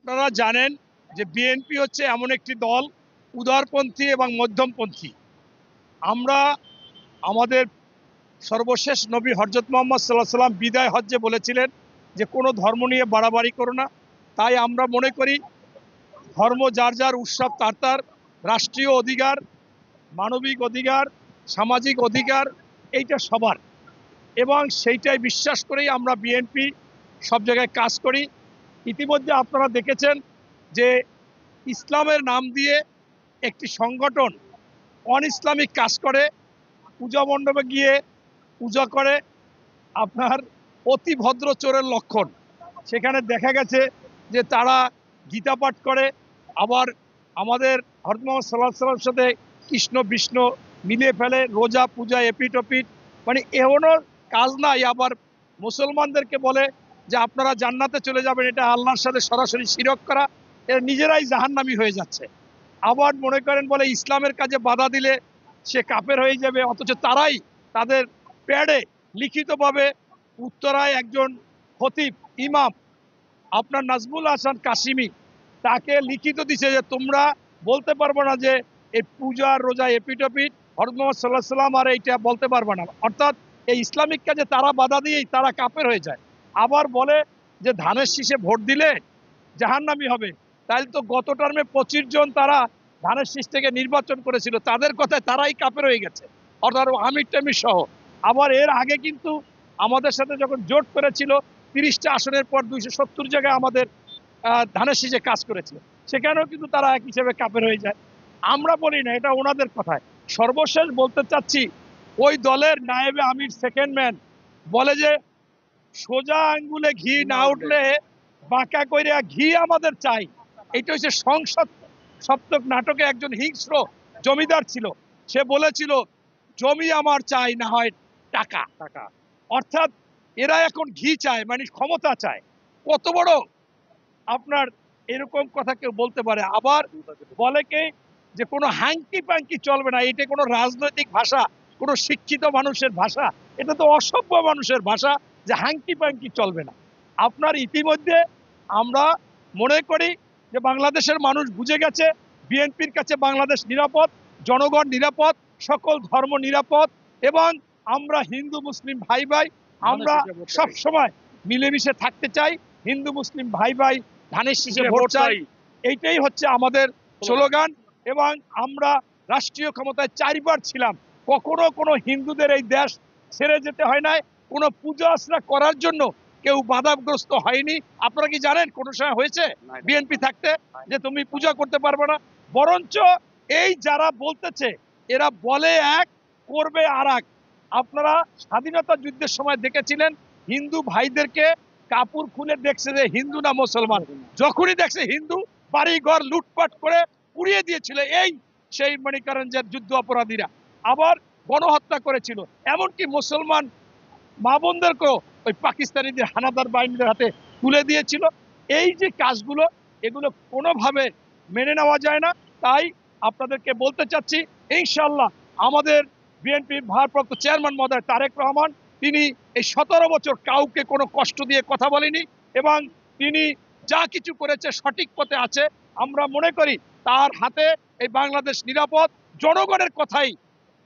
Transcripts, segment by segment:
আপনারা জানেন যে বিএনপি হচ্ছে এমন একটি দল উদারপন্থী এবং মধ্যমপন্থী। আমরা আমাদের সর্বশেষ নবী হযরত মুহাম্মদ সাল্লাল্লাহু আলাইহি সাল্লাম বিদায় হজ্জে বলেছিলেন যে কোনো ধর্ম নিয়ে বাড়াবাড়ি করো না। তাই আমরা মনে করি ধর্ম যার যার উৎসব তার তার রাষ্ট্রীয় অধিকার, মানবিক অধিকার, সামাজিক অধিকার এইটা সবার, এবং সেইটাই বিশ্বাস করেই আমরা বিএনপি সব জায়গায় কাজ করি। ইতিমধ্যে আপনারা দেখেছেন যে ইসলামের নাম দিয়ে একটি সংগঠন অন ইসলামিক কাজ করে, পূজা মণ্ডপে গিয়ে পূজা করে, আপনার অতি ভদ্র চোরের লক্ষণ। সেখানে দেখা গেছে যে তারা গীতা পাঠ করে, আবার আমাদের হযরত মুহাম্মদ সাল্লাল্লাহু আলাইহি ওয়াসাল্লামের সাথে কৃষ্ণ বিষ্ণু মিলিয়ে ফেলে, রোজা পূজা এপিট ওপিট, মানে এমনও কাজ নাই। আবার মুসলমানদেরকে বলে যে আপনারা জান্নাতে চলে যাবেন, এটা আল্লাহর সাথে সরাসরি শিরক করা, এরা নিজেরাই জাহান্নামী হয়ে যাচ্ছে। আবার মনে করেন বলে ইসলামের কাজে বাধা দিলে সে কাফের হয়ে যাবে, অথচ তারাই তাদের প্যাডে লিখিতভাবে উত্তরায় একজন খতিব ইমাম আপনার নাজমুল হাসান কাশিমি তাকে লিখিত দিছে যে তোমরা বলতে পারবো না যে এই পূজা রোজা এপিটপিট হযরত মুহাম্মদ সাল্লাল্লাহু আলাইহি ওয়াসাল্লাম আর এইটা বলতে পারবে না। অর্থাৎ এই ইসলামিক কাজে তারা বাধা দিয়েই তারা কাফের হয়ে যায়। আবার বলে যে ধানের শীষে ভোট দিলে জাহান্নামী হবে। তাহলে তো গত টার্মে 25 জন তারা ধানের শীষ থেকে নির্বাচন করেছিল, তাদের কথায় তারাই কাফের হয়ে গেছে, অর্থাৎ আমির টামির সহ। আবার এর আগে কিন্তু আমাদের সাথে যখন জোট করেছিল 30টা আসনের পর 270 জায়গায় আমাদের ধানের শীষে কাজ করেছে, সেখানেও কিন্তু তারা এক হিসেবে কাফের হয়ে যায়। আমরা বলি না, এটা ওনাদের কথায়। সর্বশেষ বলতে চাচ্ছি, ওই দলের নায়েবে আমির সেকেন্ড ম্যান বলে যে সোজা আঙ্গুলে ঘি না উঠলে বাঁকা কইরা ঘি আমাদের চাই। এটা হচ্ছে সংসদ সপ্তক নাটকে একজন হিংস্র জমিদার ছিল, সে বলেছিল জমি আমার চাই, না হয় টাকা টাকা। অর্থাৎ এরা এখন ঘি চায়, মানে ক্ষমতা চায়। কত বড় আপনার এরকম কথা কেউ বলতে পারে? আবার বলে কে যে কোনো হাঙ্কি পাঙ্কি চলবে না, এটা কোনো রাজনৈতিক ভাষা, কোনো শিক্ষিত মানুষের ভাষা, এটা তো অসভ্য মানুষের ভাষা যে হাঙ্কি পাঙ্কি চলবে না। আপনার ইতিমধ্যে আমরা মনে করি যে বাংলাদেশের মানুষ বুঝে গেছে বিএনপির কাছে বাংলাদেশ নিরাপদ, জনগণ নিরাপদ, সকল ধর্ম নিরাপদ, এবং আমরা হিন্দু মুসলিম ভাই ভাই, আমরা সব সময় মিলেমিশে থাকতে চাই। হিন্দু মুসলিম ভাই ভাই, ধানের শীষে ভোট চাই, এইটাই হচ্ছে আমাদের স্লোগান। এবং আমরা রাষ্ট্রীয় ক্ষমতায় 4 বার ছিলাম, কখনো কোনো হিন্দুদের এই দেশ ছেড়ে যেতে হয় নাই, কোনো পূজা আশ্রা করার জন্য কেউ বাধাগ্রস্ত হয়নি। আপনারা কি জানেন কোনো সময় হয়েছে বিএনপি থাকতে যে তুমি পূজা করতে পারবে না? বরঞ্চ এই যারা বলতেছে এরা বলে এক, করবে আর এক। আপনারা স্বাধীনতা যুদ্ধের সময় দেখেছিলেন হিন্দু ভাইদেরকে কাপড় খুলে দেখছে যে হিন্দু না মুসলমান, যখনই দেখছে হিন্দু বাড়ি ঘর লুটপাট করে পুড়িয়ে দিয়েছিল এই সেই মনে করেন যে যুদ্ধ অপরাধীরা। আবার গণহত্যা করেছিল, এমনকি মুসলমান মা বোনদেরকেও ওই পাকিস্তানিদের হানাদার বাহিনীদের হাতে তুলে দিয়েছিল। এই যে কাজগুলো, এগুলো কোনোভাবে মেনে নেওয়া যায় না। তাই আপনাদেরকে বলতে চাচ্ছি, ইনশাআল্লাহ আমাদের বিএনপির ভারপ্রাপ্ত চেয়ারম্যান মহোদয় তারেক রহমান, তিনি এই 17 বছর কাউকে কোনো কষ্ট দিয়ে কথা বলেনি, এবং তিনি যা কিছু করেছে সঠিক পথে আছে। আমরা মনে করি তার হাতে এই বাংলাদেশ নিরাপদ, জনগণের কথাই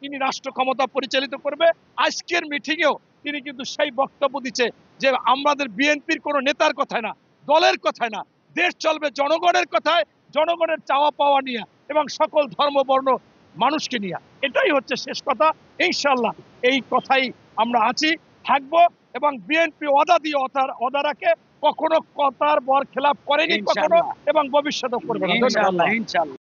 তিনি রাষ্ট্র ক্ষমতা পরিচালিত করবে। আজকের মিটিংয়েও তিনি কিন্তু সেই বক্তব্য দিচ্ছে যে আমাদের বিএনপির কোনো নেতার কথায় না, দলের কথায় না, দেশ চলবে জনগণের কথায়, জনগণের চাওয়া পাওয়া নিয়ে এবং সকল ধর্ম বর্ণ মানুষকে নিয়ে। এটাই হচ্ছে শেষ কথা। ইনশাআল্লাহ এই কথাই আমরা আছি, থাকবো, এবং বিএনপি ওয়াদা দিয়ে ওয়াদা রাখে, কখনো কথার বর খেলাপ করেনি কখনো, এবং ভবিষ্যতেও করবে না। ইনশাআল্লাহ।